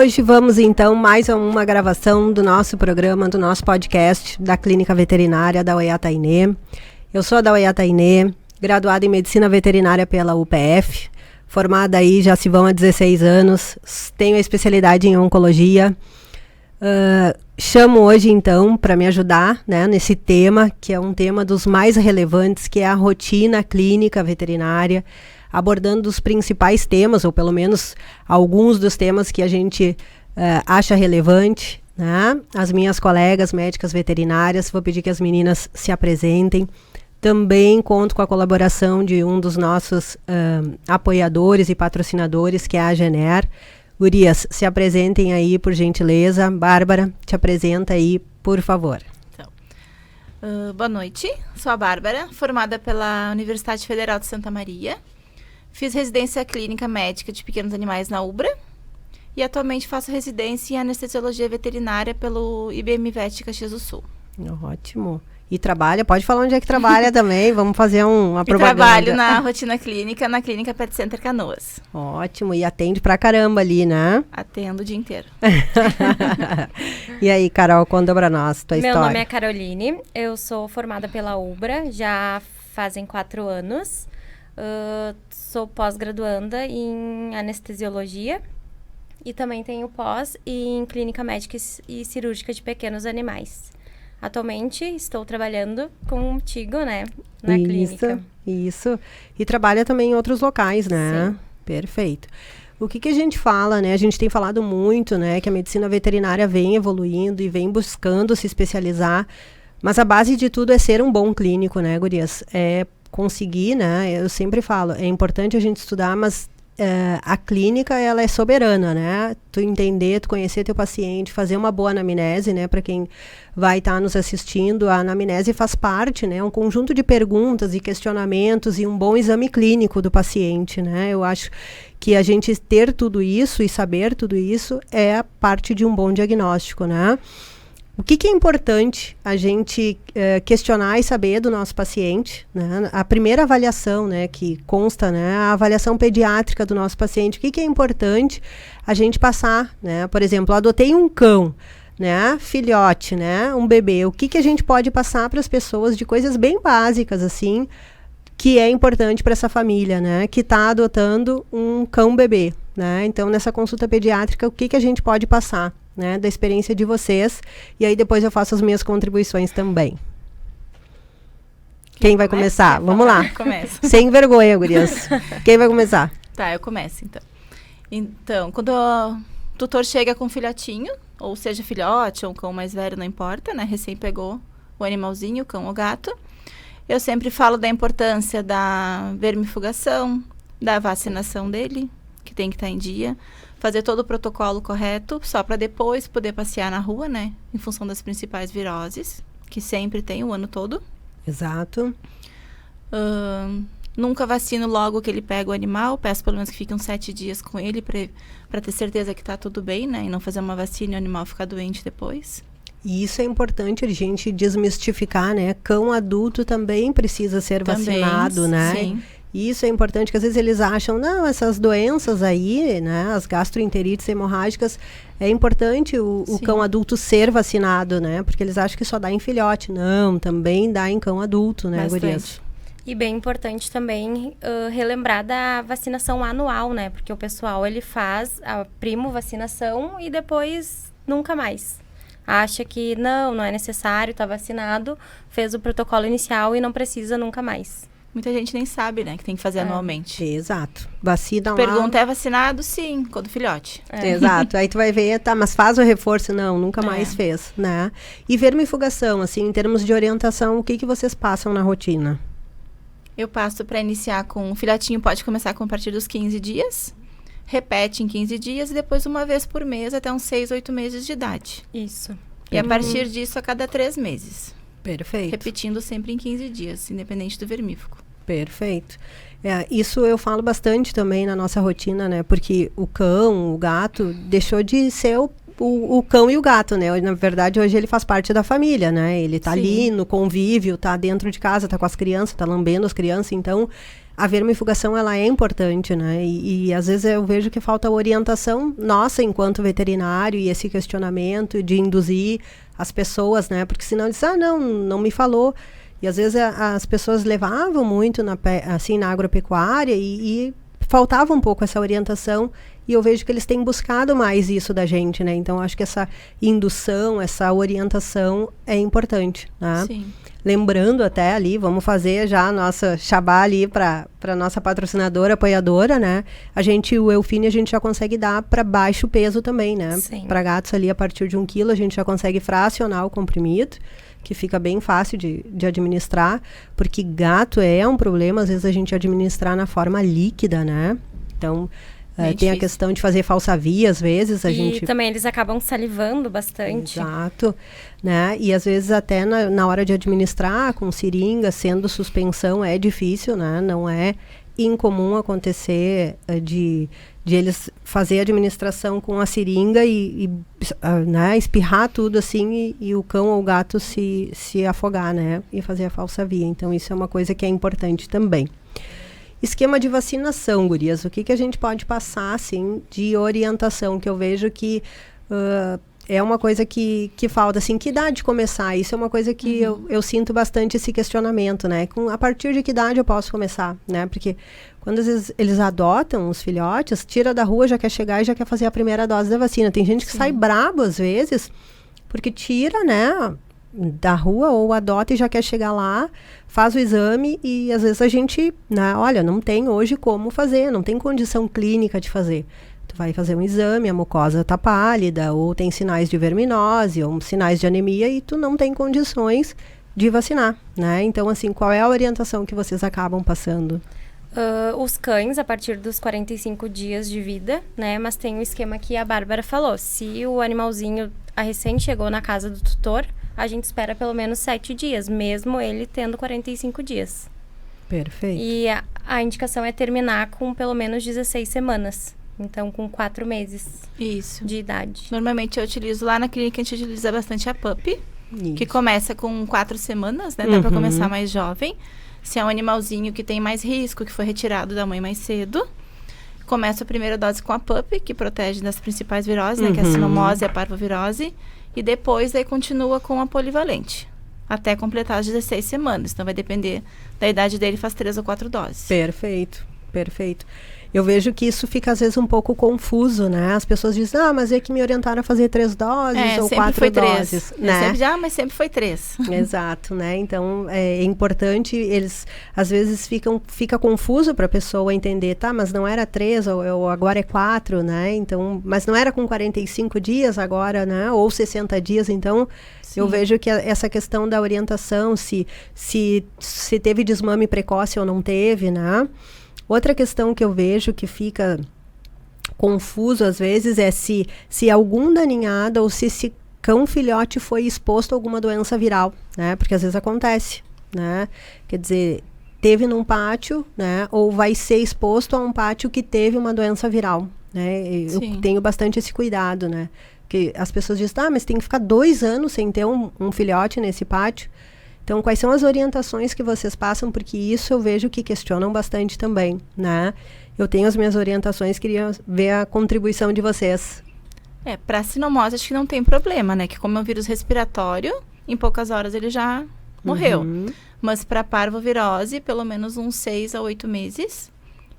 Hoje vamos então mais a uma gravação do nosso programa, do nosso podcast da Clínica Veterinária da Oiá Tainê. Eu sou a da Oiá Tainê, graduada em Medicina Veterinária pela UPF, formada aí já se vão há 16 anos, tenho a especialidade em Oncologia. Chamo hoje então para me ajudar, né, nesse tema, que é um tema dos mais relevantes, que é a rotina clínica veterinária, abordando os principais temas, ou pelo menos alguns dos temas que a gente acha relevante, né? As minhas colegas médicas veterinárias, vou pedir que as meninas se apresentem. Também conto com a colaboração de um dos nossos apoiadores e patrocinadores, que é a Gener. Gurias, se apresentem aí, por gentileza. Bárbara, te apresenta aí, por favor. Boa noite, sou a Bárbara, formada pela Universidade Federal de Santa Maria. Fiz residência clínica médica de pequenos animais na UBRA e atualmente faço residência em anestesiologia veterinária pelo IBMVet Caxias do Sul. Ótimo. E trabalha, pode falar onde é que trabalha também, vamos fazer uma propaganda. Trabalho na rotina clínica, na Clínica Pet Center Canoas. Ótimo, e atende pra caramba ali, né? Atendo o dia inteiro. E aí, Carol, conta pra nós tua história. Meu nome é Caroline, eu sou formada pela UBRA, já fazem 4 anos. Sou pós-graduanda em anestesiologia e também tenho pós em clínica médica e cirúrgica de pequenos animais. Atualmente estou trabalhando contigo, né, na clínica. Isso. E trabalha também em outros locais, né? Sim. Perfeito. O que a gente fala, né? A gente tem falado muito, né, que a medicina veterinária vem evoluindo e vem buscando se especializar, mas a base de tudo é ser um bom clínico, né, gurias? É conseguir, né? Eu sempre falo, é importante a gente estudar, mas a clínica, ela é soberana, né? Tu entender, tu conhecer teu paciente, fazer uma boa anamnese, né? Para quem vai estar nos assistindo, a anamnese faz parte, né? Um conjunto de perguntas e questionamentos e um bom exame clínico do paciente, né? Eu acho que a gente ter tudo isso e saber tudo isso é a parte de um bom diagnóstico, né? O que é importante a gente questionar e saber do nosso paciente, né? A primeira avaliação, né, que consta, né, a avaliação pediátrica do nosso paciente. O que é importante a gente passar, né? Por exemplo, eu adotei um cão, né, filhote, né, um bebê. O que a gente pode passar para as pessoas de coisas bem básicas, assim, que é importante para essa família, né, que está adotando um cão bebê, né? Então, nessa consulta pediátrica, o que a gente pode passar, né, da experiência de vocês, e aí depois eu faço as minhas contribuições também. Quem vai começar? Vamos lá. Começa. Sem vergonha, gurias. Quem vai começar? Tá, eu começo, então. Então, quando o tutor chega com um filhotinho, ou seja, filhote ou um cão mais velho, não importa, né, recém pegou o animalzinho, o cão ou gato, eu sempre falo da importância da vermifugação, da vacinação dele, que tem que estar em dia, fazer todo o protocolo correto, só para depois poder passear na rua, né? Em função das principais viroses, que sempre tem o ano todo. Exato. Nunca vacino logo que ele pega o animal, peço pelo menos que fique uns 7 dias com ele, para ter certeza que está tudo bem, né? E não fazer uma vacina e o animal ficar doente depois. E isso é importante a gente desmistificar, né? Cão adulto também precisa ser vacinado, né? Sim. E isso é importante, que às vezes eles acham, não, essas doenças aí, né, as gastroenterites hemorrágicas, é importante o cão adulto ser vacinado, né, porque eles acham que só dá em filhote. Não, também dá em cão adulto, né, gurias? E bem importante também relembrar da vacinação anual, né, porque o pessoal, ele faz a primo vacinação e depois nunca mais. Acha que não é necessário, tá vacinado, fez o protocolo inicial e não precisa nunca mais. Muita gente nem sabe, né, que tem que fazer anualmente. Exato. Vacina lá. Pergunta, é vacinado? Sim, quando filhote. Exato. Aí tu vai ver, tá, mas faz o reforço? Não, nunca mais fez, né? E vermifugação, assim, em termos de orientação, o que vocês passam na rotina? Eu passo para iniciar com o filhotinho, pode começar com a partir dos 15 dias. Repete em 15 dias e depois uma vez por mês até uns 6, 8 meses de idade. Isso. E a partir disso a cada 3 meses. Perfeito. Repetindo sempre em 15 dias, independente do vermífugo. Perfeito. Isso eu falo bastante também na nossa rotina, né? Porque o cão, o gato, deixou de ser o cão e o gato, né? Na verdade, hoje ele faz parte da família, né? Ele tá ali no convívio, tá dentro de casa, tá com as crianças, tá lambendo as crianças, então a vermifugação, ela é importante, né? E às vezes eu vejo que falta orientação nossa enquanto veterinário e esse questionamento de induzir as pessoas, né? Porque senão eles não me falou. E às vezes as pessoas levavam muito na agropecuária e faltava um pouco essa orientação. E eu vejo que eles têm buscado mais isso da gente, né? Então, acho que essa indução, essa orientação é importante, né? Sim. Lembrando até ali, vamos fazer já a nossa xabá ali para nossa patrocinadora, apoiadora, né? O Eufine, a gente já consegue dar para baixo peso também, né? Para gatos ali, a partir de 1 quilo, a gente já consegue fracionar o comprimido, que fica bem fácil de administrar, porque gato é um problema, às vezes a gente administrar na forma líquida, né? Então... tem a questão de fazer falsa via, às vezes. E também eles acabam salivando bastante. Exato. Né? E às vezes até na hora de administrar com seringa, sendo suspensão, é difícil, né? Não é incomum acontecer de eles fazer a administração com a seringa e né, espirrar tudo assim e o cão ou o gato se afogar, né? E fazer a falsa via. Então isso é uma coisa que é importante também. Esquema de vacinação, gurias. O que a gente pode passar, assim, de orientação? Que eu vejo que é uma coisa que falta, assim, que idade começar? Isso é uma coisa que eu sinto bastante esse questionamento, né? A partir de que idade eu posso começar, né? Porque quando às vezes eles adotam os filhotes, tira da rua, já quer chegar e já quer fazer a primeira dose da vacina. Tem gente que sai brabo, às vezes, porque tira, né, da rua ou adota e já quer chegar lá, faz o exame e às vezes a gente, né, olha, não tem hoje como fazer, não tem condição clínica de fazer. Tu vai fazer um exame, a mucosa tá pálida, ou tem sinais de verminose, ou sinais de anemia e tu não tem condições de vacinar, né? Então, assim, qual é a orientação que vocês acabam passando? Os cães, a partir dos 45 dias de vida, né? Mas tem o esquema que a Bárbara falou. Se o animalzinho recém chegou na casa do tutor, a gente espera pelo menos 7 dias, mesmo ele tendo 45 dias. Perfeito. E a indicação é terminar com pelo menos 16 semanas. Então, com 4 meses de idade. Normalmente eu utilizo, lá na clínica a gente utiliza bastante a PUP, que começa com 4 semanas, né? Dá pra começar mais jovem. Se é um animalzinho que tem mais risco, que foi retirado da mãe mais cedo, começa a primeira dose com a PUP, que protege das principais viroses, né? Que é a sinomose e a parvovirose. E depois aí continua com a polivalente, até completar as 16 semanas. Então vai depender da idade dele, faz 3 ou 4 doses. Perfeito, perfeito. Eu vejo que isso fica às vezes um pouco confuso, né? As pessoas dizem, mas é que me orientaram a fazer 3 doses ou 4 doses. Né? Mas sempre foi 3. Exato, né? Então é importante, eles às vezes fica confuso para a pessoa entender, mas não era 3 ou agora é 4, né? Então, mas não era com 45 dias agora, né? Ou 60 dias, então eu vejo que essa questão da orientação, se teve desmame precoce ou não teve, né? Outra questão que eu vejo que fica confuso às vezes é se algum daninhado ou se esse cão filhote foi exposto a alguma doença viral, né? Porque às vezes acontece, né? Quer dizer, teve num pátio, né? Ou vai ser exposto a um pátio que teve uma doença viral, né? Eu tenho bastante esse cuidado, né? Porque as pessoas dizem, mas tem que ficar 2 anos sem ter um filhote nesse pátio. Então, quais são as orientações que vocês passam? Porque isso eu vejo que questionam bastante também, né? Eu tenho as minhas orientações, queria ver a contribuição de vocês. Para sinomose, acho que não tem problema, né? Que como é um vírus respiratório, em poucas horas ele já morreu. Mas para parvovirose, pelo menos uns 6 a 8 meses.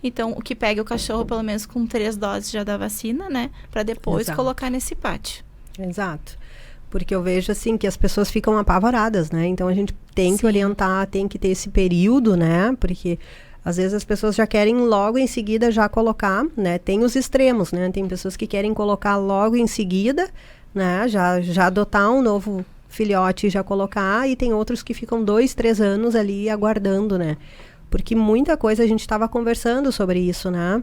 Então, o que pega o cachorro, pelo menos com 3 doses já da vacina, né? Para depois colocar nesse pátio. Exato. Porque eu vejo, assim, que as pessoas ficam apavoradas, né? Então, a gente tem que orientar, tem que ter esse período, né? Porque, às vezes, as pessoas já querem logo em seguida já colocar, né? Tem os extremos, né? Tem pessoas que querem colocar logo em seguida, né? Já adotar um novo filhote e já colocar. E tem outros que ficam 2, 3 anos ali aguardando, né? Porque muita coisa, a gente estava conversando sobre isso, né?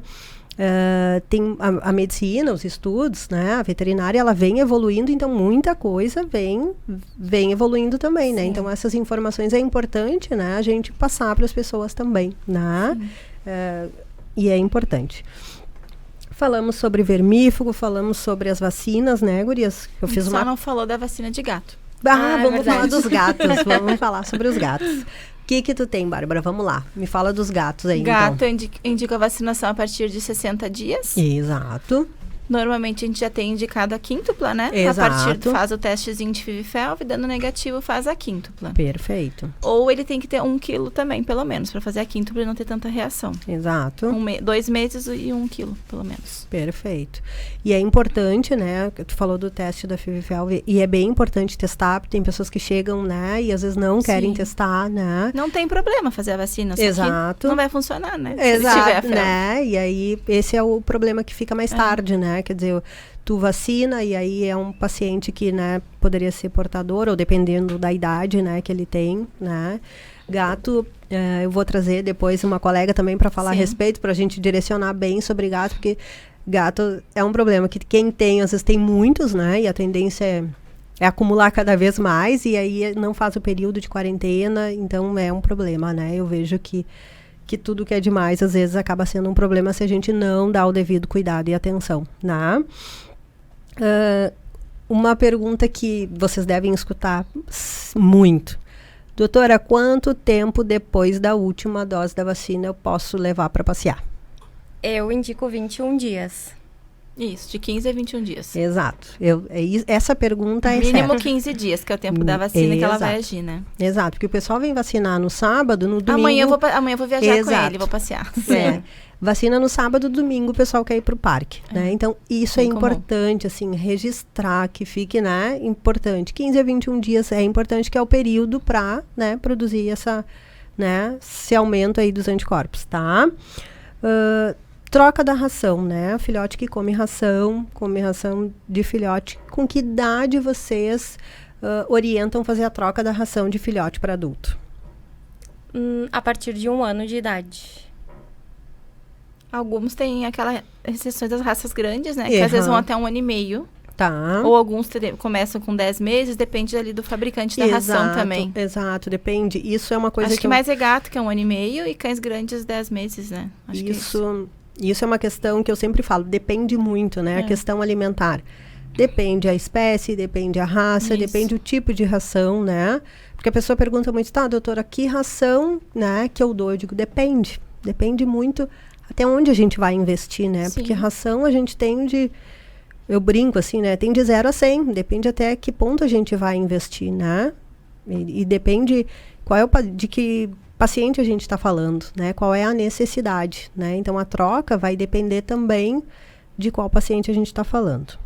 Tem a medicina, os estudos, né? A veterinária, ela vem evoluindo, então muita coisa vem evoluindo também, né? Então essas informações é importante, né? A gente passar para as pessoas também, né? E é importante. Falamos sobre vermífugo, falamos sobre as vacinas, né, gurias? Eu fiz Só não falou da vacina de gato. Vamos falar dos gatos. Vamos falar sobre os gatos. O que tu tem, Bárbara? Vamos lá. Me fala dos gatos aí, Gato, então. indica a vacinação a partir de 60 dias. Exato. Normalmente a gente já tem indicado a quíntupla, né? Exato. A partir faz o testezinho de FIV-FeLV, dando negativo faz a quíntupla. Perfeito. Ou ele tem que ter 1 quilo também, pelo menos, para fazer a quíntupla e não ter tanta reação. Exato. 2 meses e 1 quilo, pelo menos. Perfeito. E é importante, né? Tu falou do teste da FIV-FeLV, e é bem importante testar, porque tem pessoas que chegam, né? E às vezes não querem testar, né? Não tem problema fazer a vacina, só Exato. que não vai funcionar, né? Exato, né? E aí, esse é o problema que fica mais tarde, né? Quer dizer, tu vacina e aí é um paciente que, né, poderia ser portador, ou dependendo da idade, né, que ele tem, né? Gato, eu vou trazer depois uma colega também para falar a respeito, para a gente direcionar bem sobre gato, porque gato é um problema que quem tem, às vezes tem muitos, né? E a tendência é acumular cada vez mais, e aí não faz o período de quarentena, então é um problema, né? Eu vejo que tudo que é demais, às vezes, acaba sendo um problema se a gente não dá o devido cuidado e atenção, né? Uma pergunta que vocês devem escutar muito. Doutora, quanto tempo depois da última dose da vacina eu posso levar para passear? Eu indico 21 dias. Isso, de 15 a 21 dias. Exato. Essa pergunta é mínimo certa. 15 dias, que é o tempo da vacina que ela vai agir, né? Exato, porque o pessoal vem vacinar no sábado, no domingo... Amanhã eu vou viajar com ele, vou passear. Vacina no sábado, domingo o pessoal quer ir pro parque, né? Então, isso é importante, assim, registrar, que fique, né, importante. 15 a 21 dias é importante, que é o período para, né, produzir esse aumento aí dos anticorpos, tá? Troca da ração, né? Filhote que come ração de filhote. Com que idade vocês orientam fazer a troca da ração de filhote para adulto? A partir de 1 ano de idade. Alguns têm aquela restrições das raças grandes, né? Que às vezes vão até 1 ano e meio. Tá. Ou alguns começam com 10 meses, depende ali do fabricante da ração também. Exato, depende. Isso é uma coisa Acho que mais é gato, que é 1 ano e meio, e cães grandes 10 meses, né? Acho que isso é uma questão que eu sempre falo, depende muito, né? A questão alimentar. Depende a espécie, depende a raça, depende o tipo de ração, né? Porque a pessoa pergunta muito, tá, doutora, que ração, né, que eu dou? Eu digo, depende. Depende muito até onde a gente vai investir, né? Sim. Porque ração a gente tem eu brinco assim, né? Tem de 0 a 100, depende até que ponto a gente vai investir, né? E depende de que paciente a gente está falando, né? Qual é a necessidade, né? Então, a troca vai depender também de qual paciente a gente está falando.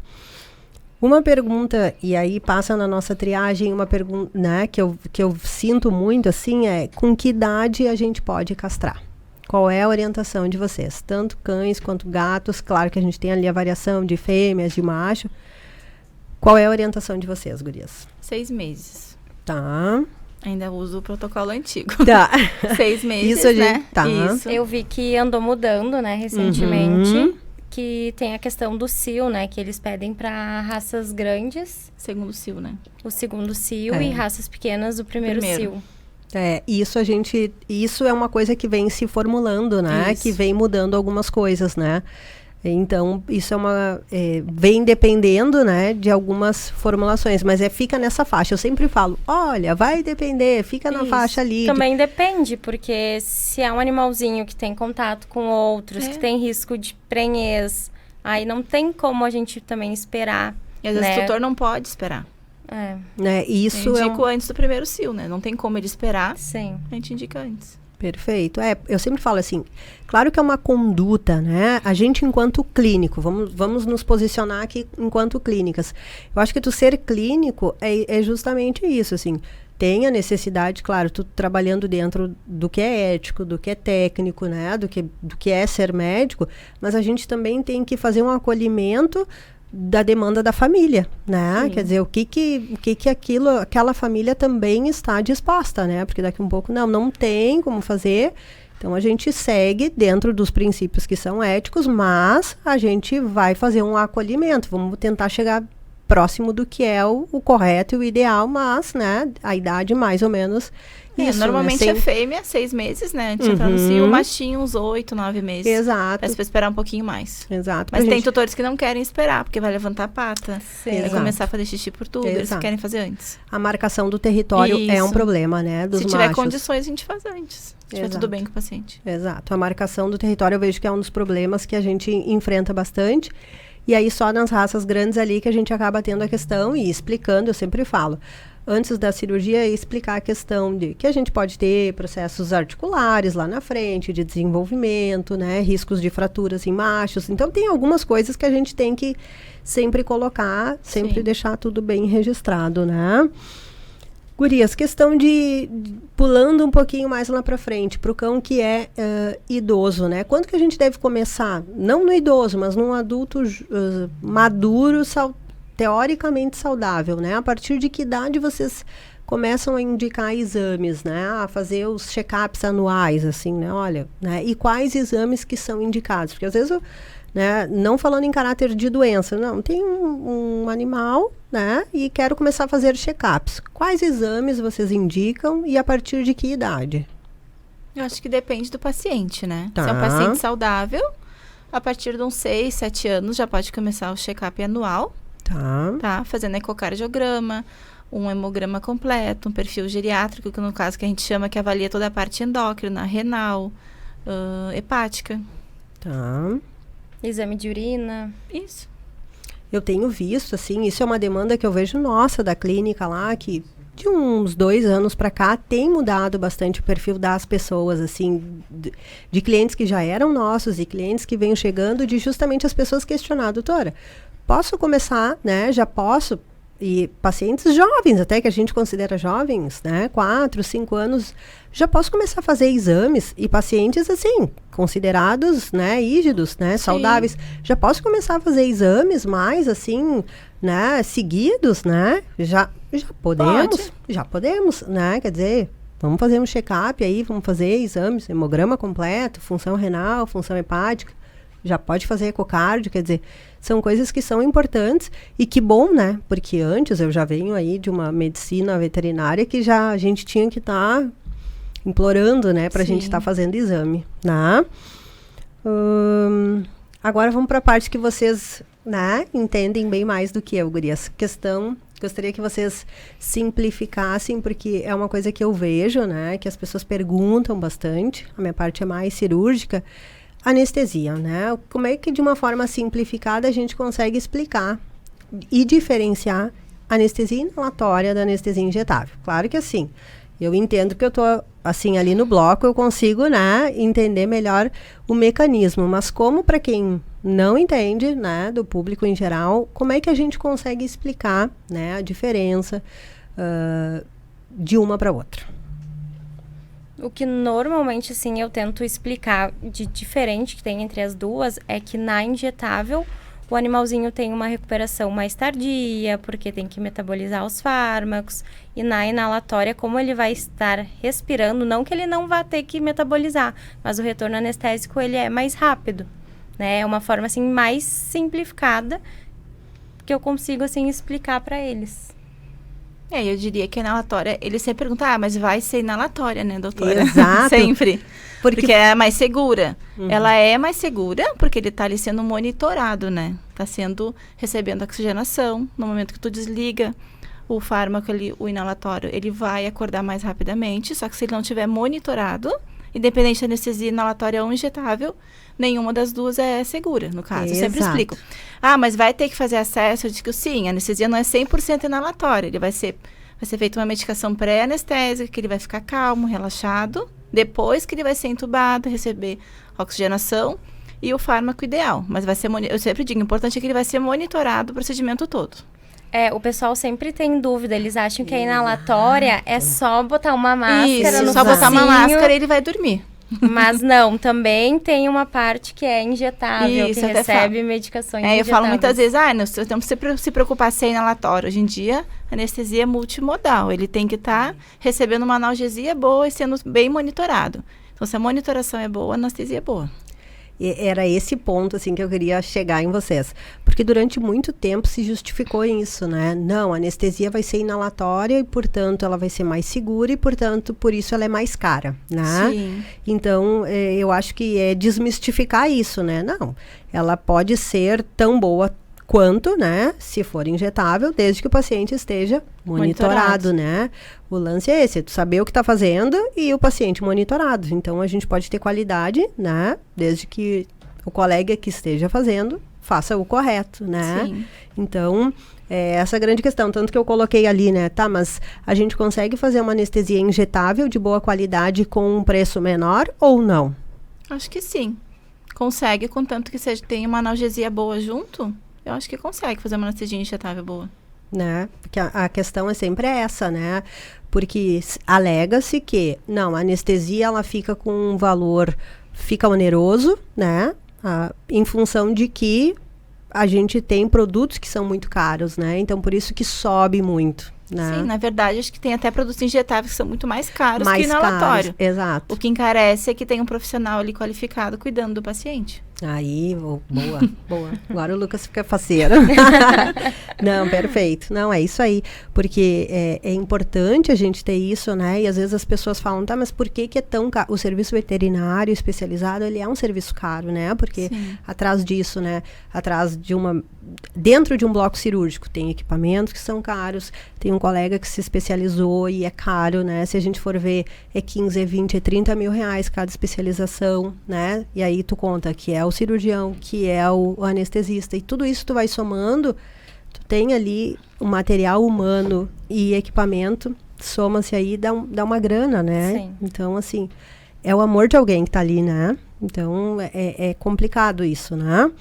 Uma pergunta, e aí passa na nossa triagem, uma pergunta, né, que eu sinto muito, assim, com que idade a gente pode castrar? Qual é a orientação de vocês? Tanto cães quanto gatos, claro que a gente tem ali a variação de fêmeas, de macho. Qual é a orientação de vocês, gurias? 6 meses. Tá. Ainda uso o protocolo antigo. Tá. 6 meses, Isso, né? Tá. Isso. Eu vi que andou mudando, né, recentemente. Que tem a questão do cio, né? Que eles pedem para raças grandes. Segundo cio, né? O segundo cio e raças pequenas o primeiro cio. Isso é uma coisa que vem se formulando, né? Isso. Que vem mudando algumas coisas, né? Então, isso vem dependendo, né, de algumas formulações, mas fica nessa faixa. Eu sempre falo, olha, vai depender, fica na faixa ali. Também depende, porque se é um animalzinho que tem contato com outros, que tem risco de prenhez, aí não tem como a gente também esperar. E às vezes o tutor não pode esperar. Né? Isso eu indico antes do primeiro cio, né? Não tem como ele esperar. Sim. A gente indica antes. Perfeito. Eu sempre falo assim, claro que é uma conduta, né? A gente, enquanto clínico, vamos nos posicionar aqui enquanto clínicas. Eu acho que tu ser clínico é justamente isso, assim. Tem a necessidade, claro, tu trabalhando dentro do que é ético, do que é técnico, né? Do que é ser médico, mas a gente também tem que fazer um acolhimento da demanda da família, né? Sim. Quer dizer, o que aquela família também está disposta, né? Porque daqui um pouco, não tem como fazer. Então, a gente segue dentro dos princípios que são éticos, mas a gente vai fazer um acolhimento. Vamos tentar chegar próximo do que é o correto e o ideal, mas, né, a idade mais ou menos isso, normalmente né? é fêmea, 6 meses, né? Antes de entrar no cio, o machinho, uns 8, 9 meses. Exato. Mas pra esperar um pouquinho mais. Exato. Mas tem tutores que não querem esperar, porque vai levantar a pata, vai Exato. começar a fazer xixi por tudo, eles Exato. querem fazer antes. A marcação do território é um Isso. problema, né, dos Se tiver machos. condições, a gente faz antes. Se tiver Exato. tudo bem com o paciente. Exato. A marcação do território eu vejo que é um dos problemas que a gente enfrenta bastante. E aí só nas raças grandes ali que a gente acaba tendo a questão e explicando, eu sempre falo, antes da cirurgia, explicar a questão de que a gente pode ter processos articulares lá na frente, de desenvolvimento, né, riscos de fraturas em machos. Então, tem algumas coisas que a gente tem que sempre colocar, sempre Sim. deixar tudo bem registrado, né? Gurias, questão de pulando um pouquinho mais lá para frente, para o cão que é idoso, né? Quando que a gente deve começar? Não no idoso, mas num adulto maduro, teoricamente saudável, né? A partir de que idade vocês começam a indicar exames, né? A fazer os check-ups anuais, assim, né? Olha, né? E quais exames que são indicados? Porque às vezes né, não falando em caráter de doença, não, tem um animal, né, e quero começar a fazer check-ups. Quais exames vocês indicam e a partir de que idade? Eu acho que depende do paciente, né? Tá. Se é um paciente saudável, a partir de uns 6, 7 anos já pode começar o check-up anual, tá? Fazendo ecocardiograma, um hemograma completo, um perfil geriátrico, que no caso que a gente chama que avalia toda a parte endócrina, renal, hepática. Tá. Exame de urina. Isso. Eu tenho visto, assim, isso é uma demanda que eu vejo nossa da clínica lá, que de uns 2 anos para cá tem mudado bastante o perfil das pessoas, assim, de clientes que já eram nossos e clientes que vêm chegando, de justamente as pessoas questionar, doutora, posso começar, né, já posso, e pacientes jovens, até que a gente considera jovens, né, 4, 5 anos, já posso começar a fazer exames, e pacientes, assim, considerados, né, rígidos, né, saudáveis, já posso começar a fazer exames mais, assim, né, seguidos, né, já podemos, né, quer dizer, vamos fazer um check-up aí, vamos fazer exames, hemograma completo, função renal, função hepática, já pode fazer ecocardio, quer dizer, são coisas que são importantes e que bom, né? Porque antes eu já venho aí de uma medicina veterinária que já a gente tinha que estar implorando, né? Pra gente estar fazendo exame, né? Agora vamos para a parte que vocês, né, entendem bem mais do que eu, gurias. Gostaria que vocês simplificassem, porque é uma coisa que eu vejo, né? Que as pessoas perguntam bastante. A minha parte é mais cirúrgica. Anestesia, né? Como é que de uma forma simplificada a gente consegue explicar e diferenciar a anestesia inalatória da anestesia injetável? Claro que assim, eu entendo que eu tô assim ali no bloco, eu consigo, né, entender melhor o mecanismo, mas como para quem não entende, né, do público em geral, como é que a gente consegue explicar, né, a diferença de uma para outra? O que normalmente, assim, eu tento explicar de diferente que tem entre as duas é que na injetável o animalzinho tem uma recuperação mais tardia, porque tem que metabolizar os fármacos. E na inalatória, como ele vai estar respirando, não que ele não vá ter que metabolizar, mas o retorno anestésico ele é mais rápido, né? É uma forma, assim, mais simplificada que eu consigo, assim, explicar para eles. Eu diria que a inalatória, ele sempre pergunta, mas vai ser inalatória, né, doutora? Exato. Sempre. Porque é mais segura. Ela é mais segura porque ele tá ali sendo monitorado, né? Tá recebendo oxigenação. No momento que tu desliga o fármaco ali, o inalatório, ele vai acordar mais rapidamente. Só que se ele não tiver monitorado, independente da anestesia inalatória ou injetável, nenhuma das duas é segura, no caso. Eu sempre explico. Mas vai ter que fazer acesso? Eu digo sim, a anestesia não é 100% inalatória. Ele vai ser feita uma medicação pré-anestésica, que ele vai ficar calmo, relaxado. Depois que ele vai ser entubado, receber oxigenação e o fármaco ideal. Mas vai ser, eu sempre digo, o importante é que ele vai ser monitorado o procedimento todo. O pessoal sempre tem dúvida, eles acham que a inalatória é só botar uma máscara no só botar uma máscara e ele vai dormir. Mas não, também tem uma parte que é injetável, que recebe medicações injetáveis. Eu falo muitas vezes, não temos que se preocupar se é inalatório. Hoje em dia, a anestesia é multimodal. Ele tem que estar recebendo uma analgesia boa e sendo bem monitorado. Então, se a monitoração é boa, a anestesia é boa. era esse ponto, assim, que eu queria chegar em vocês. Porque durante muito tempo se justificou isso, né? Não, a anestesia vai ser inalatória e, portanto, ela vai ser mais segura e, portanto, por isso ela é mais cara, né? Sim. Então, eu acho que é desmistificar isso, né? Não, ela pode ser tão boa quanto, né, se for injetável, desde que o paciente esteja monitorado, né? O lance é esse, tu saber o que está fazendo e o paciente monitorado. Então, a gente pode ter qualidade, né, desde que o colega que esteja fazendo faça o correto, né? Sim. Então, essa é a grande questão. Tanto que eu coloquei ali, né, tá, mas a gente consegue fazer uma anestesia injetável de boa qualidade com um preço menor ou não? Acho que sim. Consegue, contanto que tenha uma analgesia boa junto, eu acho que consegue fazer uma anestesia injetável boa. Né? Porque a questão é sempre essa, né? Porque alega-se que, não, a anestesia ela fica com um valor, fica oneroso, né? Em função de que a gente tem produtos que são muito caros, né? Então, por isso que sobe muito, né? Sim, na verdade, acho que tem até produtos injetáveis que são muito mais caros Mais que inalatório. caros, exato. O que encarece é que tem um profissional ali qualificado cuidando do paciente. Aí, boa, boa. Agora o Lucas fica faceiro. Não, perfeito. Não, é isso aí. Porque é importante a gente ter isso, né? E às vezes as pessoas falam, tá, mas por que é tão caro? O serviço veterinário especializado, ele é um serviço caro, né? Porque atrás disso, né? Dentro de um bloco cirúrgico, tem equipamentos que são caros, tem um colega que se especializou e é caro, né? Se a gente for ver, é 15, é 20, é 30 mil reais cada especialização, né? E aí tu conta que é o cirurgião, que é o anestesista, e tudo isso tu vai somando, tu tem ali o material humano e equipamento, soma-se aí, dá uma grana, né? Sim. Então, assim, é o amor de alguém que tá ali, né? Então, é complicado isso, né?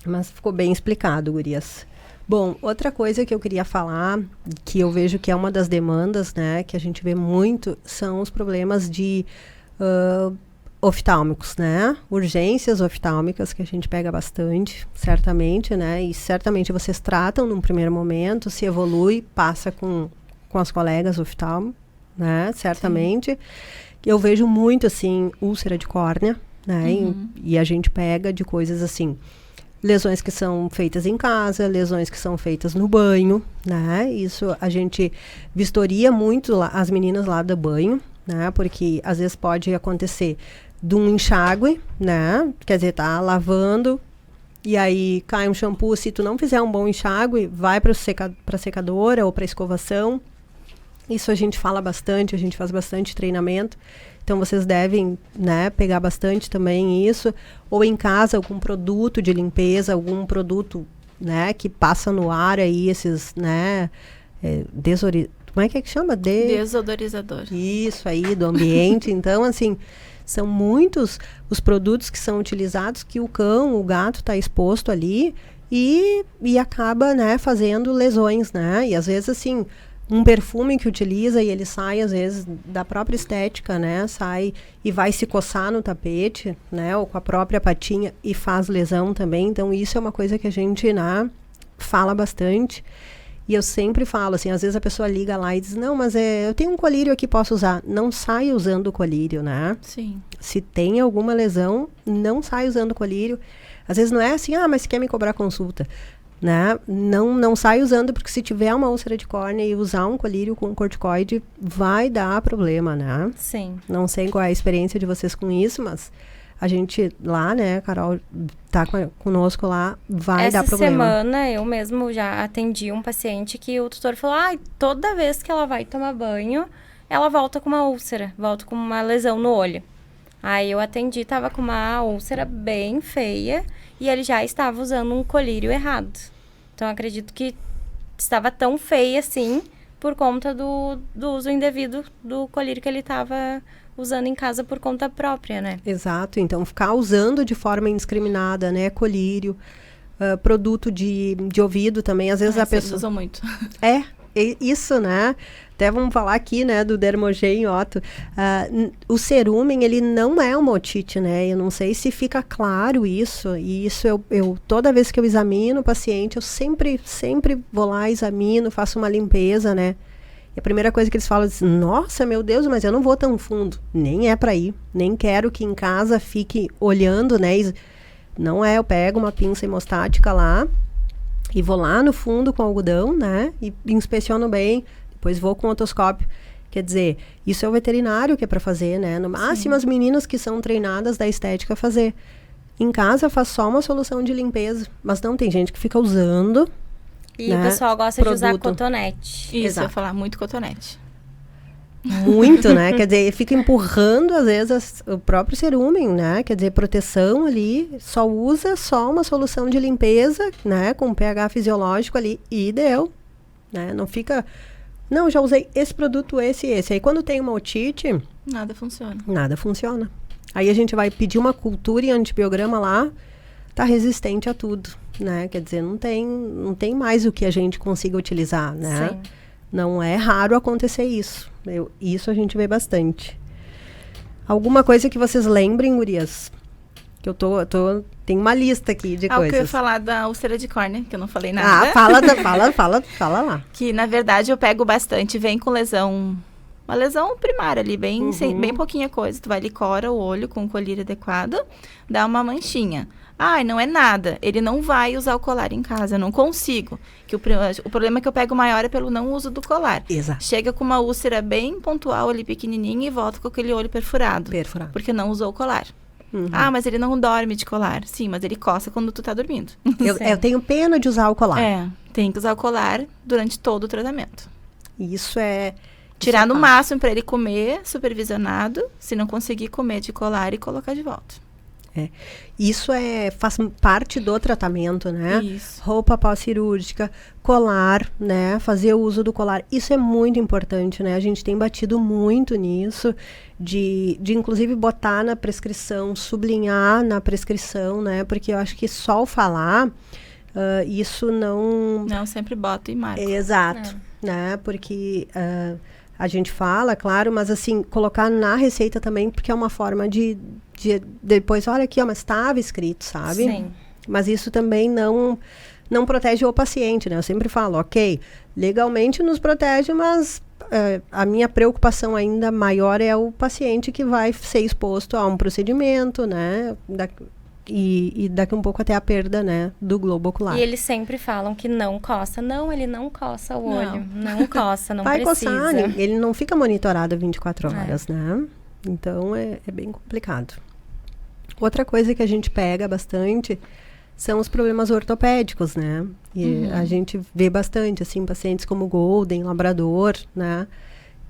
Mas ficou bem explicado, gurias. Bom, outra coisa que eu queria falar, que eu vejo que é uma das demandas, né, que a gente vê muito, são os problemas de oftálmicos, né? Urgências oftálmicas, que a gente pega bastante, certamente, né? E certamente vocês tratam num primeiro momento, se evolui, passa com as colegas oftalmo, né? Certamente. Sim. Eu vejo muito, assim, úlcera de córnea, né? E a gente pega de coisas assim, lesões que são feitas em casa, lesões que são feitas no banho, né? Isso a gente vistoria muito as meninas lá do banho, né? Porque às vezes pode acontecer de um enxágue, né? Quer dizer, tá lavando e aí cai um shampoo. Se tu não fizer um bom enxágue, vai para secadora ou para escovação. Isso a gente fala bastante, a gente faz bastante treinamento. Então, vocês devem, né, pegar bastante também isso. Ou em casa, algum produto de limpeza, algum produto, né, que passa no ar aí, esses, né, como é que chama? Desodorizador. Isso aí, do ambiente. Então, assim, são muitos os produtos que são utilizados que o cão, o gato está exposto ali e acaba, né, fazendo lesões, né? E às vezes, assim, um perfume que utiliza e ele sai, às vezes, da própria estética, né? Sai e vai se coçar no tapete, né? Ou com a própria patinha e faz lesão também. Então, isso é uma coisa que a gente, né, fala bastante. E eu sempre falo, assim, às vezes a pessoa liga lá e diz, não, mas eu tenho um colírio aqui, posso usar. Não sai usando o colírio, né? Sim. Se tem alguma lesão, não sai usando o colírio. Às vezes não é assim, mas quer me cobrar consulta, né? Não sai usando, porque se tiver uma úlcera de córnea e usar um colírio com corticoide, vai dar problema, né? Sim. Não sei qual é a experiência de vocês com isso, mas a gente lá, né, a Carol tá conosco lá, vai dar problema. Essa semana eu mesmo já atendi um paciente que o tutor falou, toda vez que ela vai tomar banho, ela volta com uma úlcera, volta com uma lesão no olho. Aí eu atendi, tava com uma úlcera bem feia e ele já estava usando um colírio errado. Então, acredito que estava tão feia assim por conta do uso indevido do colírio que ele estava usando em casa por conta própria, né? Exato. Então, ficar usando de forma indiscriminada, né? Colírio, produto de ouvido também. Às vezes a pessoa... usam muito. Isso, né? Até vamos falar aqui, né, do Dermogen, Otto. O cerumen, ele não é uma otite, né? Eu não sei se fica claro isso. E isso eu toda vez que eu examino o paciente, eu sempre vou lá, examino, faço uma limpeza, né? E a primeira coisa que eles falam é, nossa, meu Deus, mas eu não vou tão fundo. Nem é para ir. Nem quero que em casa fique olhando, né? Não é, eu pego uma pinça hemostática lá e vou lá no fundo com algodão, né? E inspeciono bem, depois vou com otoscópio. Quer dizer, isso é o veterinário que é para fazer, né? No máximo as meninas que são treinadas da estética fazer. Em casa faz só uma solução de limpeza, mas não, tem gente que fica usando. E né, o pessoal gosta de usar cotonete. Isso, Exato. eu ia falar muito cotonete. Muito, né? Quer dizer, fica empurrando, às vezes, o próprio cerúmen, né? Quer dizer, proteção ali, só usa só uma solução de limpeza, né? Com pH fisiológico ali e deu, né? Não fica... Não, já usei esse produto, esse e esse. Aí, quando tem uma otite... Nada funciona. Nada funciona. Aí, a gente vai pedir uma cultura e antibiograma lá, tá resistente a tudo, né? Quer dizer, não tem mais o que a gente consiga utilizar, né? Sim. Não é raro acontecer isso. Isso a gente vê bastante. Alguma coisa que vocês lembrem, gurias? Que eu tem uma lista aqui de O que eu ia coisas. falar da úlcera de córnea, que eu não falei nada. Fala lá. Que, na verdade, eu pego bastante, vem com lesão... Uma lesão primária ali, bem pouquinha coisa. Tu vai licora o olho com o colírio adequado, dá uma manchinha. Ai, não é nada. Ele não vai usar o colar em casa, eu não consigo. Que o problema que eu pego maior é pelo não uso do colar. Exato. Chega com uma úlcera bem pontual ali, pequenininha, e volta com aquele olho perfurado. Porque não usou o colar. Ah, mas ele não dorme de colar. Sim, mas ele coça quando tu tá dormindo. Eu tenho pena de usar o colar. Tem que usar o colar durante todo o tratamento. Isso é... Tirar no máximo para ele comer, supervisionado. Se não conseguir comer de colar, e colocar de volta. Isso faz parte do tratamento, né? Isso. Roupa pós-cirúrgica, colar, né? Fazer o uso do colar. Isso é muito importante, né? A gente tem batido muito nisso, de inclusive botar na prescrição, sublinhar na prescrição, né? Porque eu acho que só o falar, isso não... Não, sempre boto e marco. Exato, né? Porque... a gente fala, claro, mas assim, colocar na receita também, porque é uma forma de depois, olha aqui, ó, mas estava escrito, sabe? Sim. Mas isso também não protege o paciente, né? Eu sempre falo, ok, legalmente nos protege, mas a minha preocupação ainda maior é o paciente que vai ser exposto a um procedimento, né? E daqui um pouco até a perda, né, do globo ocular. E eles sempre falam que não coça. Não, ele não coça o olho. Não coça, não vai precisa. Coçar, ele não fica monitorado 24 horas, né? Então, é bem complicado. Outra coisa que a gente pega bastante são os problemas ortopédicos, né? E a gente vê bastante, assim, pacientes como Golden, Labrador, né?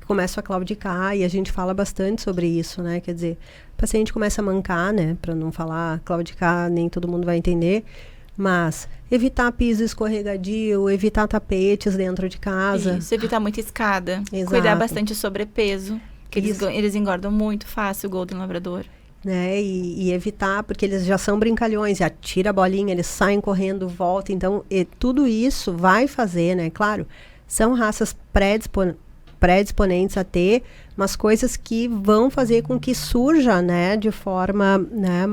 Começam a claudicar e a gente fala bastante sobre isso, né? Quer dizer, o paciente começa a mancar, né? Para não falar claudicar, nem todo mundo vai entender. Mas evitar piso escorregadio, evitar tapetes dentro de casa. Isso, evitar muita escada. Exato. Cuidar bastante do sobrepeso, que eles engordam muito fácil, o Golden Labrador. Né? E evitar, porque eles já são brincalhões, já tira a bolinha, eles saem correndo, voltam. Então, tudo isso vai fazer, né? Claro, são raças predisponentes a ter, mas coisas que vão fazer com que surja, né, de forma, né,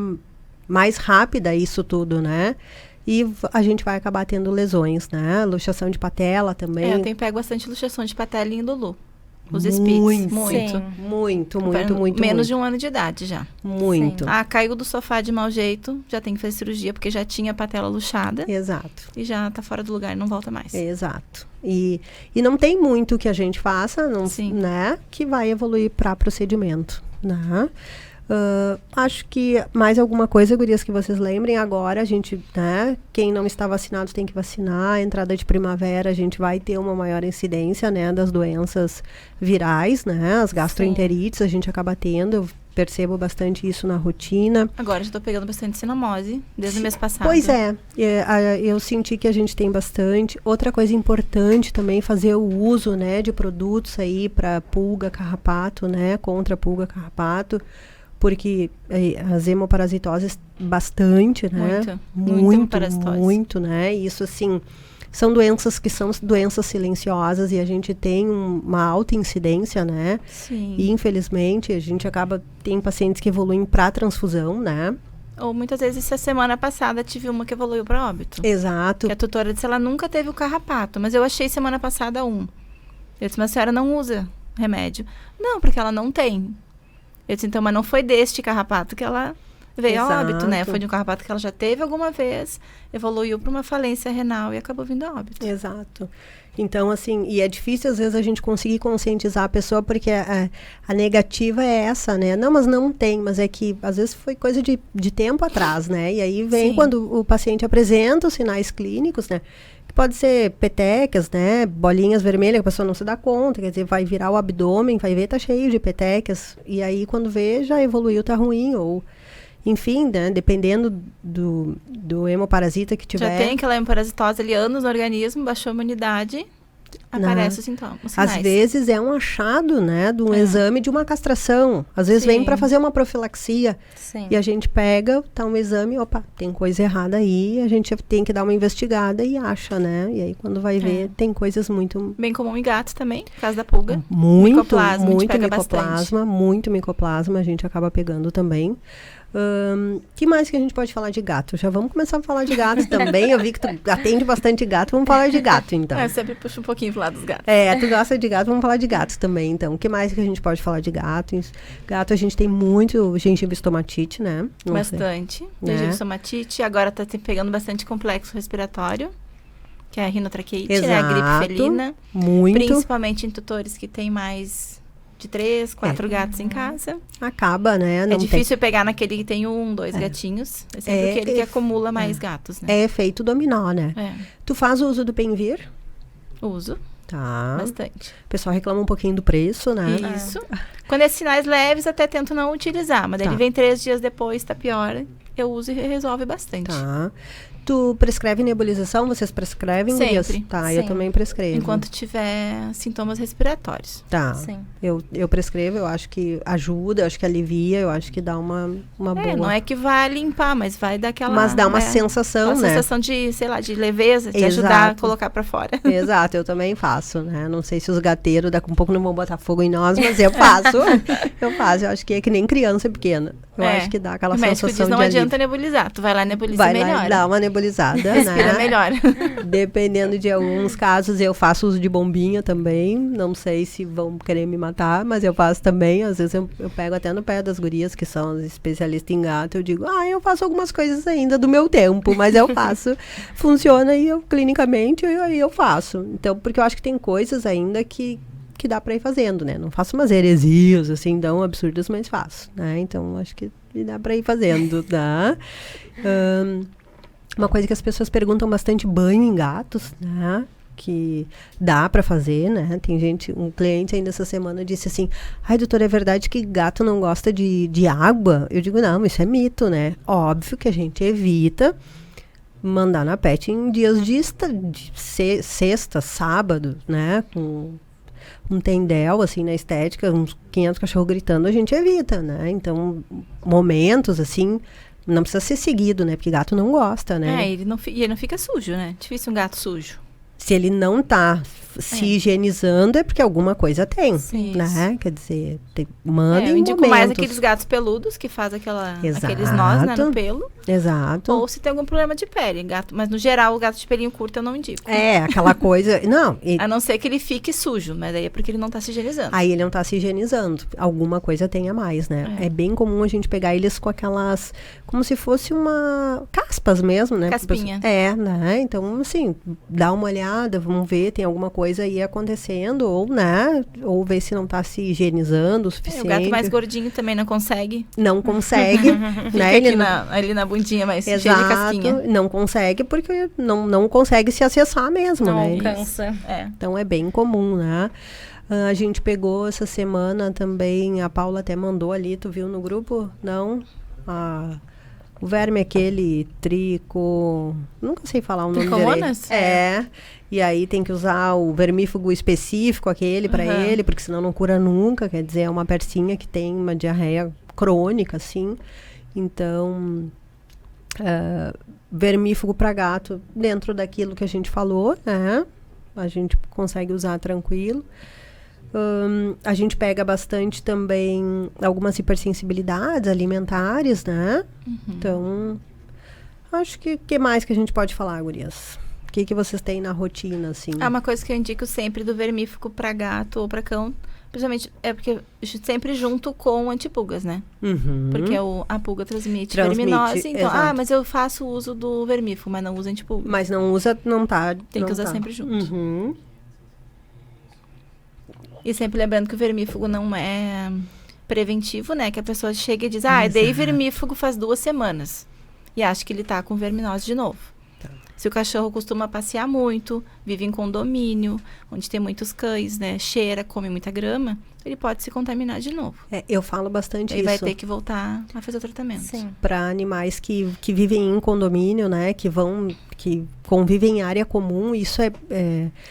mais rápida isso tudo, né? E a gente vai acabar tendo lesões, né? Luxação de patela também. Eu tenho pego bastante luxação de patela em Lulu. Os Spitz, muito. Muito. Menos de 1 ano de idade já. Muito. Ah, caiu do sofá de mau jeito, já tem que fazer cirurgia, porque já tinha a patela luxada. Exato. E já tá fora do lugar, não volta mais. Exato. E não tem muito que a gente faça, não, né? Que vai evoluir para procedimento, né? Acho que mais alguma coisa, gurias, que vocês lembrem agora, a gente, né, quem não está vacinado tem que vacinar, a entrada de primavera a gente vai ter uma maior incidência, né, das doenças virais, né, as gastroenterites a gente acaba tendo, eu percebo bastante isso na rotina. Agora já estou pegando bastante cinomose, desde o mês passado. Pois eu senti que a gente tem bastante. Outra coisa importante também, fazer o uso, né, de produtos aí para pulga, carrapato, né, contra pulga, carrapato, porque as hemoparasitoses bastante, né? Muito, né? Isso, assim, são doenças que são doenças silenciosas e a gente tem uma alta incidência, né? Sim. E, infelizmente, a gente tem pacientes que evoluem para transfusão, né? Ou muitas vezes, essa semana passada, tive uma que evoluiu para óbito. Exato. Que a tutora disse, ela nunca teve o carrapato, mas eu achei semana passada um. Eu disse, mas a senhora não usa remédio? Não, porque ela não tem. Eu disse, então, mas não foi deste carrapato que ela veio a óbito, né? Foi de um carrapato que ela já teve alguma vez, evoluiu para uma falência renal e acabou vindo a óbito. Exato. Então, assim, e é difícil às vezes a gente conseguir conscientizar a pessoa, porque a negativa é essa, né? Não, mas não tem, mas é que às vezes foi coisa de tempo atrás, né? E aí vem quando o paciente apresenta os sinais clínicos, né? Que pode ser petecas, né? Bolinhas vermelhas, que a pessoa não se dá conta, quer dizer, vai virar o abdômen, vai ver, tá cheio de petecas, e aí quando vê, já evoluiu, tá ruim, ou... Enfim, né, dependendo do hemoparasita que tiver. Já tem aquela hemoparasitose ali, anos no organismo, baixou a imunidade, aparece os sintomas, os sinais. Às vezes é um achado, né, de um exame de uma castração. Às vezes vem para fazer uma profilaxia. Sim. E a gente pega, tá um exame, opa, tem coisa errada aí, a gente tem que dar uma investigada e acha, né? E aí quando vai ver, tem coisas muito... Bem comum em gatos também, por causa da pulga. Muito micoplasma, muito micoplasma, a gente acaba pegando também. Que mais que a gente pode falar de gato? Já vamos começar a falar de gato também. Eu vi que tu atende bastante gato, vamos falar de gato, então. Sempre puxa um pouquinho pro lado dos gatos. Tu gosta de gato, vamos falar de gatos também, então. O que mais que a gente pode falar de gatos? Gato, a gente tem muito gengiva estomatite, né? Bastante. Gengiva estomatite, agora tá pegando bastante complexo respiratório, que é a rinotraqueite, né? A gripe felina. Muito. Principalmente em tutores que tem mais... de 3, 4 gatos em casa. Acaba, né? Não é difícil pegar naquele que tem 1, 2 gatinhos. É sempre aquele que acumula mais gatos, né? É efeito dominó, né? Tu faz o uso do Penvir? Uso. Tá. Bastante. O pessoal reclama um pouquinho do preço, né? Isso. Quando é sinais leves, até tento não utilizar. Mas daí ele vem 3 dias depois, tá pior. Eu uso e resolve bastante. Tá. Tu prescreve nebulização? Vocês prescrevem? Sempre. Tá, Sim. Eu também prescrevo. Enquanto tiver sintomas respiratórios. Tá. Sim. Eu prescrevo, eu acho que ajuda, eu acho que alivia, eu acho que dá uma boa... Não é que vai limpar, mas vai dar aquela... Mas dá uma sensação, uma né? sensação de, sei lá, de leveza, de ajudar a colocar pra fora. Exato, eu também faço, né? Não sei se os gateiros daqui a um pouco não vão botar fogo em nós, mas eu faço. Eu acho que é que nem criança pequena. Eu acho que dá aquela sensação de diz, não adianta nebulizar. Tu vai lá nebulizar melhor. Vai lá, dá uma nebulizada, né? Respira melhor. Dependendo de alguns casos, eu faço uso de bombinha também. Não sei se vão querer me matar, mas eu faço também. Às vezes eu pego até no pé das gurias, que são as especialistas em gato. Eu digo, eu faço algumas coisas ainda do meu tempo, mas eu faço. Funciona e eu, clinicamente, aí eu faço. Então, porque eu acho que tem coisas ainda que dá para ir fazendo, né? Não faço umas heresias, assim, tão absurdas, mas faço, né? Então, acho que dá para ir fazendo, tá? Uma coisa que as pessoas perguntam bastante, banho em gatos, né? Que dá para fazer, né? Tem um cliente ainda essa semana disse assim, doutora, é verdade que gato não gosta de água? Eu digo, não, isso é mito, né? Óbvio que a gente evita mandar na pet em dias de sexta, sábado, né? Com um tendel, assim, na estética, uns 500 cachorros gritando, a gente evita, né? Então, momentos, assim, não precisa ser seguido, né? Porque gato não gosta, né? Ele não fica sujo, né? Difícil um gato sujo. Se ele não tá se higienizando, é porque alguma coisa tem, Sim, né? isso. Quer dizer, manda em eu indico momentos. mais aqueles gatos peludos, que faz aqueles nós, né, no pelo. Exato. Ou se tem algum problema de pele. Mas, no geral, o gato de pelinho curto eu não indico. Aquela coisa... Não. A não ser que ele fique sujo, mas daí é porque ele não tá se higienizando. Aí ele não tá se higienizando. Alguma coisa tem a mais, né? É bem comum a gente pegar eles com aquelas... Como se fosse caspas mesmo, né? Caspinha. Né? Então, assim, dá uma olhada, vamos ver, tem alguma coisa aí acontecendo, ou, né? Ou ver se não tá se higienizando o suficiente. O gato mais gordinho também não consegue. Não consegue, né? Ele ali na bundinha, mas cheio de casquinha. Não consegue porque não consegue se acessar mesmo, não né? alcança. Então é bem comum, né? A gente pegou essa semana também, a Paula até mandou ali, tu viu no grupo? Não? O verme aquele, nunca sei falar o nome Tricomonas? dele. E aí tem que usar o vermífugo específico, aquele para ele, porque senão não cura nunca, quer dizer, é uma persinha que tem uma diarreia crônica, assim. Então, vermífugo para gato, dentro daquilo que a gente falou, né? A gente consegue usar tranquilo. A gente pega bastante também algumas hipersensibilidades alimentares, né? Então, acho que mais que a gente pode falar, gurias? O que vocês têm na rotina, assim? Uma coisa que eu indico sempre do vermífugo para gato ou para cão, principalmente é porque sempre junto com antipulgas, né? Porque a pulga transmite verminose. Então, exato. mas eu faço uso do vermífugo, mas não uso antipulga. Mas não usa, não tá... Tem que usar sempre junto. E sempre lembrando que o vermífugo não é preventivo, né? Que a pessoa chega e diz, dei vermífugo faz 2 semanas. E acha que ele tá com verminose de novo. Se o cachorro costuma passear muito, vive em condomínio, onde tem muitos cães, né? Cheira, come muita grama, ele pode se contaminar de novo. Eu falo bastante isso. E vai ter que voltar a fazer o tratamento. Sim. Para animais que vivem em condomínio, né? Que convivem em área comum, isso é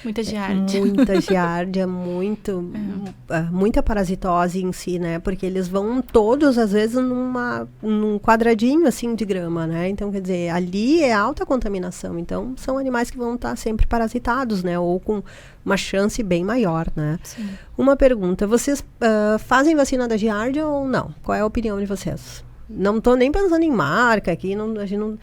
muita giardia. Muita giardia, muita parasitose em si, né? Porque eles vão todos, às vezes, num quadradinho, assim, de grama, né? Então, quer dizer, ali é alta contaminação. Então, são animais que vão estar sempre parasitados, né? Ou com uma chance bem maior, né? Sim. Uma pergunta, vocês fazem vacina da giardia ou não? Qual é a opinião de vocês? Não estou nem pensando em marca aqui, a gente não...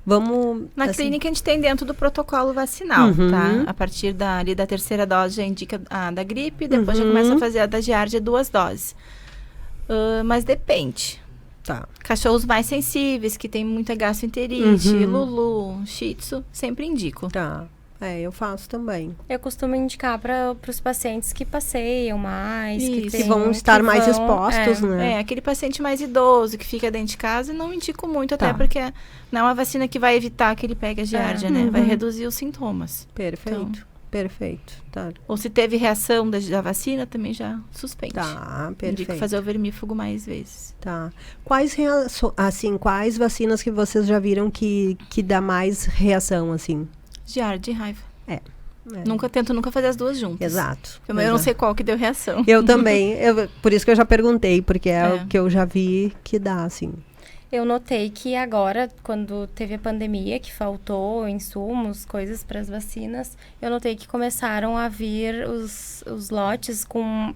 Vamos... Na clínica a gente tem dentro do protocolo vacinal, tá? A partir da 3ª dose já indica a da gripe, depois já começa a fazer a da giardia 2 doses. Mas depende. Tá. Cachorros mais sensíveis, que tem muita gastroenterite, Lulu, Shih Tzu, sempre indico. Tá. Eu faço também. Eu costumo indicar para os pacientes que passeiam mais, que vão estar mais expostos, né? Aquele paciente mais idoso que fica dentro de casa, não indico muito, até porque não é uma vacina que vai evitar que ele pegue a giardia, né? Vai reduzir os sintomas. Perfeito. Então, perfeito. Tá. Ou se teve reação da vacina, também já suspende. Tá, perfeito. Indico fazer o vermífugo mais vezes. Tá. Quais vacinas que vocês já viram que dá mais reação, assim? Giardia e raiva. Tento nunca fazer as duas juntas. Exato. Eu não sei qual que deu reação. Eu também. Por isso que eu já perguntei, porque é o que eu já vi que dá, assim. Eu notei que agora, quando teve a pandemia, que faltou insumos, coisas para as vacinas, eu notei que começaram a vir os lotes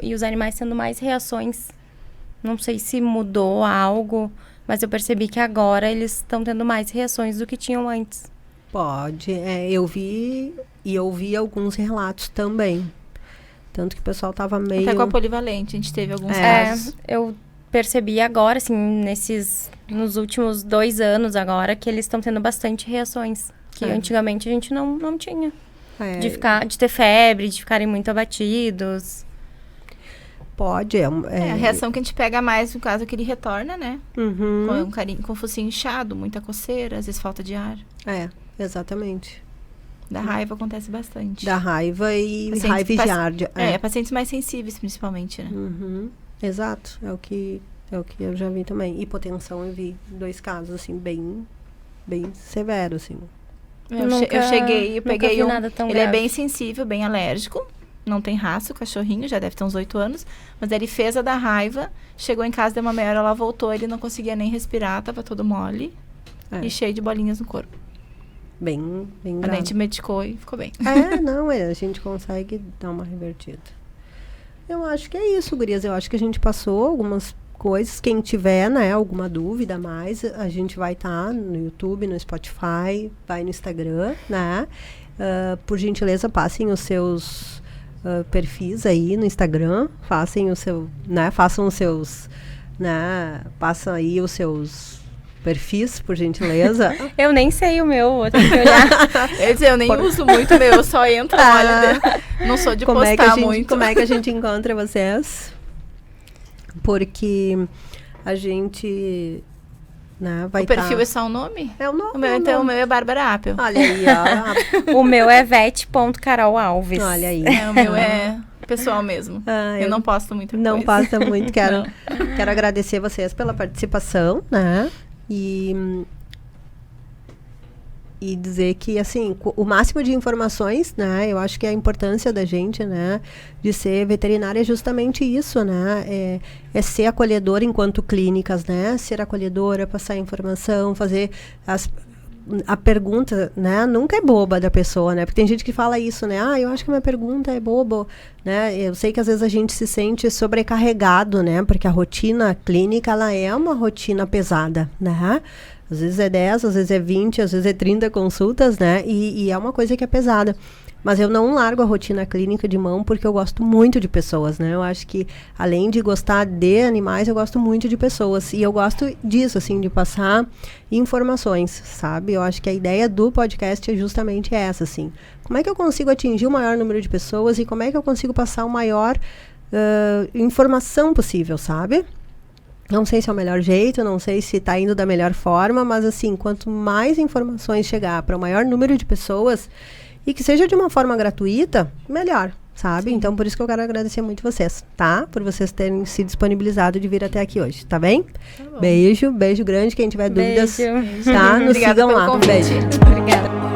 e os animais tendo mais reações. Não sei se mudou algo, mas eu percebi que agora eles estão tendo mais reações do que tinham antes. Pode. Eu vi e ouvi alguns relatos também. Tanto que o pessoal tava meio... Até com a polivalente, a gente teve alguns casos. Eu percebi agora, assim, nos últimos 2 anos agora, que eles estão tendo bastante reações. Que antigamente a gente não tinha. De ter febre, de ficarem muito abatidos. Pode. A reação que a gente pega mais, no caso, é que ele retorna, né? Com o focinho inchado, muita coceira, às vezes falta de ar. Exatamente. Da raiva acontece bastante. Da raiva e raiva e giardia. Pacientes mais sensíveis, principalmente, né? Exato. É o que eu já vi também. Hipotensão eu vi 2 casos, assim, bem severos, assim. Eu peguei nada tão ele grave. É bem sensível, bem alérgico. Não tem raça, o cachorrinho, já deve ter uns 8 anos. Mas ele fez a da raiva, chegou em casa, deu uma meia hora, ela voltou, ele não conseguia nem respirar, tava todo mole e cheio de bolinhas no corpo. Bem grave. A gente medicou e ficou bem. A gente consegue dar uma revertida. Eu acho que é isso, gurias. Eu acho que a gente passou algumas coisas. Quem tiver, né, alguma dúvida a mais, a gente vai estar no YouTube, no Spotify, vai no Instagram, né? Por gentileza, passem os seus perfis aí no Instagram, façam os seus, né? Passam aí os seus perfis, por gentileza. Eu nem sei o meu, vou ter que olhar. Eu nem uso muito o meu, eu só entro, olha, não sou de postar muito. Como é que a gente encontra vocês? Porque a gente... vai O perfil é só o nome? É o nome. O meu é Bárbara Apple. Olha aí, ó. O meu é vet.carolalves. Olha aí. O meu é pessoal mesmo. Eu não posto muita coisa. Não posta muito. Quero agradecer vocês pela participação, né? E dizer que, assim, o máximo de informações, né? Eu acho que a importância da gente, né? De ser veterinária é justamente isso, né? É ser acolhedora enquanto clínicas, né? Ser acolhedora, passar informação, fazer a pergunta, né? Nunca é boba da pessoa, né? Porque tem gente que fala isso, né? Eu acho que a minha pergunta é boba, né? Eu sei que às vezes a gente se sente sobrecarregado, né? Porque a rotina clínica, ela é uma rotina pesada, né? Às vezes é 10, às vezes é 20, às vezes é 30 consultas, né? E é uma coisa que é pesada. Mas eu não largo a rotina clínica de mão porque eu gosto muito de pessoas, né? Eu acho que, além de gostar de animais, eu gosto muito de pessoas. E eu gosto disso, assim, de passar informações, sabe? Eu acho que a ideia do podcast é justamente essa, assim. Como é que eu consigo atingir o maior número de pessoas e como é que eu consigo passar o maior informação possível, sabe? Não sei se é o melhor jeito, não sei se está indo da melhor forma, mas, assim, quanto mais informações chegar para o maior número de pessoas... E que seja de uma forma gratuita, melhor, sabe? Sim. Então, por isso que eu quero agradecer muito vocês, tá? Por vocês terem se disponibilizado de vir até aqui hoje, tá bem? Tá bom. Beijo grande. Quem tiver dúvidas, tá? Nos sigam lá. Um beijo. Obrigada.